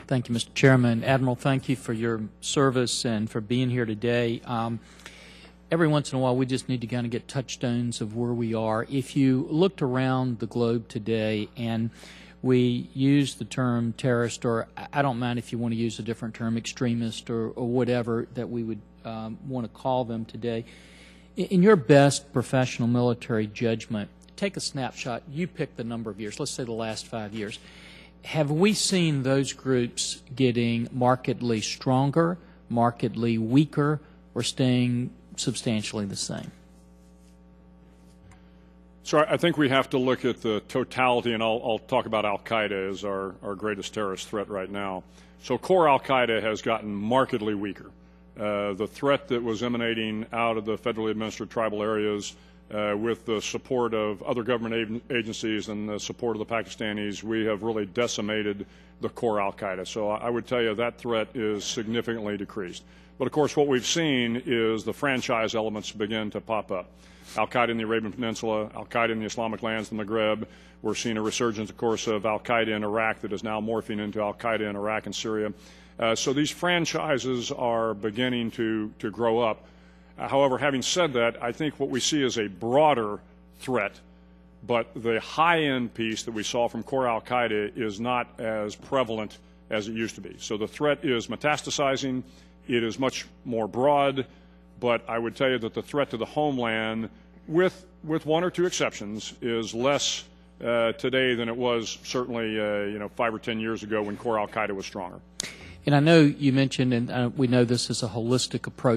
Thank you, Mr. Chairman. Admiral, thank you for your service and for being here today. Every once in a while, we just need to kind of get touchstones of where we are. If you looked around the globe today and we use the term terrorist, or I don't mind if you want to use a different term, extremist or whatever that we would want to call them today, in your best professional military judgment, take a snapshot. You pick the number of years. Let's say the last 5 years. Have we seen those groups getting markedly stronger, markedly weaker, or staying substantially the same? So I think we have to look at the totality, and I'll talk about Al-Qaeda as our greatest terrorist threat right now. So core Al-Qaeda has gotten markedly weaker. The threat that was emanating out of the federally administered tribal areas with the support of other government agencies and the support of the Pakistanis, we have really decimated the core Al-Qaeda. So I would tell you that threat is significantly decreased. But of course what we've seen is the franchise elements begin to pop up. Al-Qaeda in the Arabian Peninsula, Al-Qaeda in the Islamic lands, the Maghreb. We're seeing a resurgence, of course, of Al-Qaeda in Iraq that is now morphing into Al-Qaeda in Iraq and Syria. So these franchises are beginning to grow up. However, having said that, I think what we see is a broader threat, but the high-end piece that we saw from core Al-Qaeda is not as prevalent as it used to be. So the threat is metastasizing. It is much more broad, but I would tell you that the threat to the homeland, with one or two exceptions, is less today than it was certainly 5 or 10 years ago when core Al-Qaeda was stronger. And I know you mentioned, and we know this is a holistic approach.